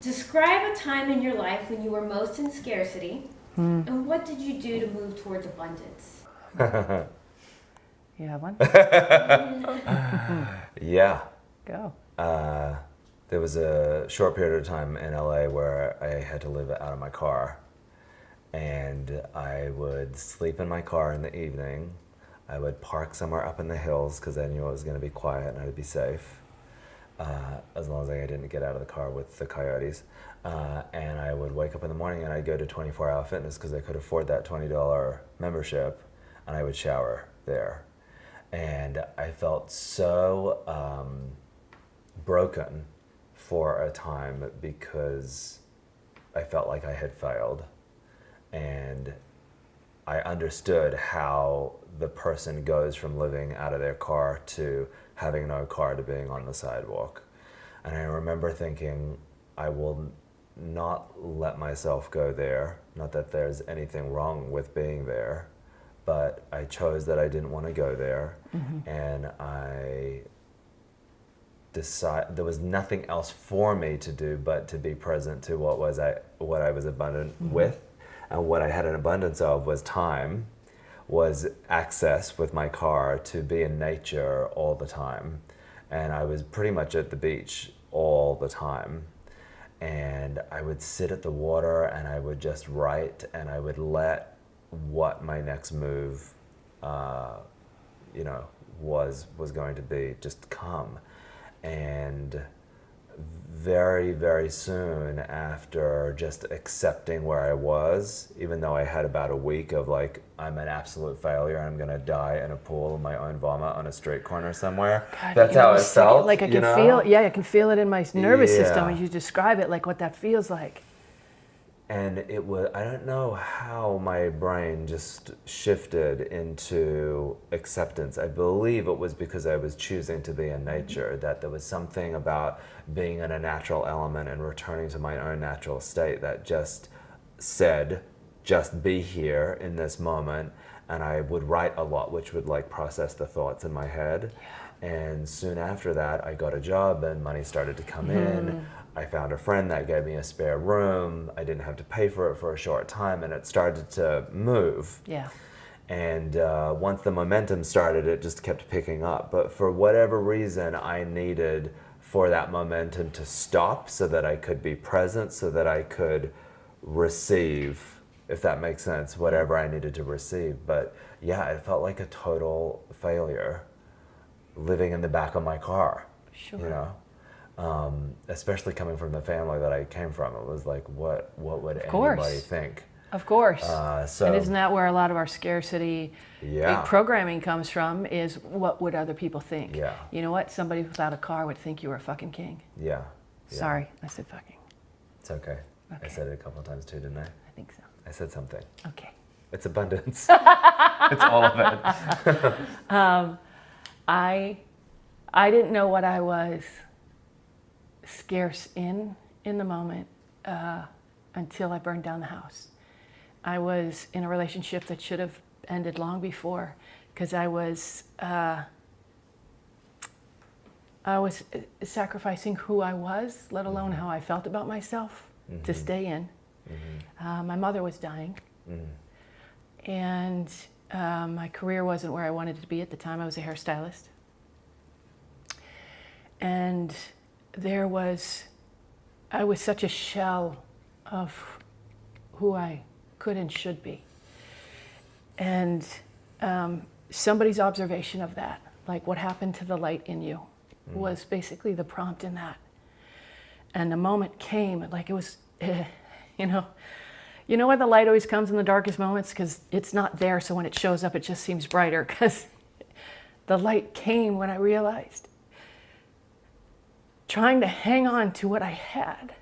Describe a time in your life when you were most in scarcity, and what did you do to move towards abundance? You have one? Yeah. Go. There was a short period of time in LA where I had to live out of my car. And I would sleep in my car in the evening. I would park somewhere up in the hills because I knew it was going to be quiet and I'd be safe. As long as I didn't get out of the car with the coyotes. And I would wake up in the morning and I'd go to 24 Hour Fitness because I could afford that $20 membership, and I would shower there. And I felt so broken for a time because I felt like I had failed. And I understood how the person goes from living out of their car to having no car to being on the sidewalk. And I remember thinking, I will not let myself go there. Not that there's anything wrong with being there, but I chose that I didn't want to go there. Mm-hmm. And I decided there was nothing else for me to do but to be present to what I was abundant mm-hmm. with. And what I had an abundance of was time, was access with my car to be in nature all the time. And I was pretty much at the beach all the time. And I would sit at the water and I would just write, and I would let what my next move, was going to be just come. And very, very soon after just accepting where I was, even though I had about a week of like, I'm an absolute failure, I'm gonna die in a pool of my own vomit on a street corner somewhere. God, that's how it felt. Like I can feel, I can feel it in my nervous system as you describe it, like what that feels like. And it was, I don't know how my brain just shifted into acceptance. I believe it was because I was choosing to be in nature, that there was something about being in a natural element and returning to my own natural state that just said, just be here in this moment. And I would write a lot, which would like process the thoughts in my head. Yeah. And soon after that, I got a job and money started to come in. I found a friend that gave me a spare room. I didn't have to pay for it for a short time, and it started to move. Yeah. And once the momentum started, it just kept picking up. But for whatever reason, I needed for that momentum to stop so that I could be present, so that I could receive, if that makes sense, whatever I needed to receive. But yeah, it felt like a total failure living in the back of my car. Sure. You know? Especially coming from the family that I came from. It was like, what would anybody think? Of course. And isn't that where a lot of our scarcity programming comes from, is what would other people think? Yeah. You know what? Somebody without a car would think you were a fucking king. Yeah. Sorry, I said fucking. It's okay. I said it a couple of times too, didn't I? I think so. I said something. Okay. It's abundance. It's all of it. I didn't know what I was scarce in the moment until I burned down the house. I was in a relationship that should have ended long before, because I was sacrificing who I was, let alone how I felt about myself, to stay in. My mother was dying, and my career wasn't where I wanted it to be at the time. I was a hairstylist, and I was such a shell of who I could and should be. And somebody's observation of that, like what happened to the light in you, was basically the prompt in that. And the moment came, like it was, you know why the light always comes in the darkest moments? Because it's not there, so when it shows up, it just seems brighter, because the light came when I realized trying to hang on to what I had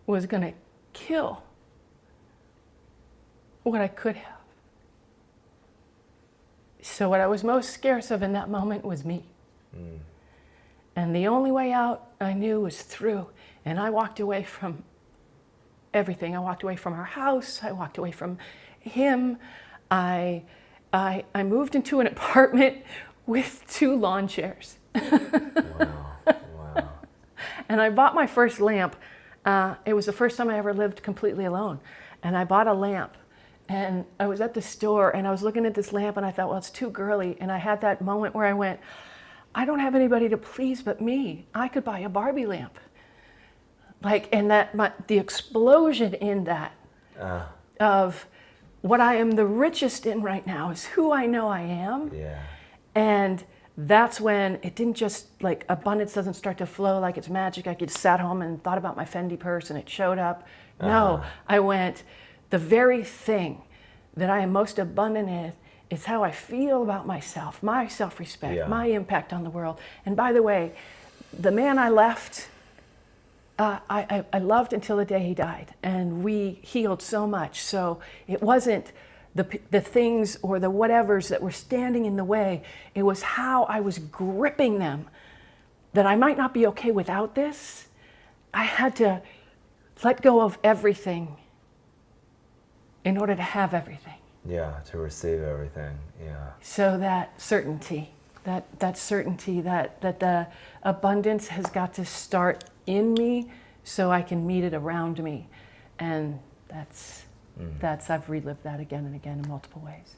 was going to kill what I could have. So what I was most scarce of in that moment was me. And the only way out I knew was through. And I walked away from everything. I walked away from our house. I walked away from him. I moved into an apartment with 2 lawn chairs. Wow. And I bought my first lamp. It was the first time I ever lived completely alone. And I bought a lamp. And I was at the store and I was looking at this lamp and I thought, well, it's too girly. And I had that moment where I went, I don't have anybody to please but me. I could buy a Barbie lamp. Like, and the explosion in that of what I am the richest in right now is who I know I am. Yeah. And that's when it didn't just, like, abundance doesn't start to flow like it's magic. I just sat home and thought about my Fendi purse and it showed up. No, I went, the very thing that I am most abundant in is how I feel about myself, my self-respect, my impact on the world. And by the way, the man I left, I loved until the day he died, and we healed so much. So it wasn't the things or the whatevers that were standing in the way. It was how I was gripping them, that I might not be okay without this. I had to let go of everything in order to have everything. Yeah, to receive everything. Yeah. So that certainty, that certainty that the abundance has got to start in me so I can meet it around me. And that's I've relived that again and again in multiple ways.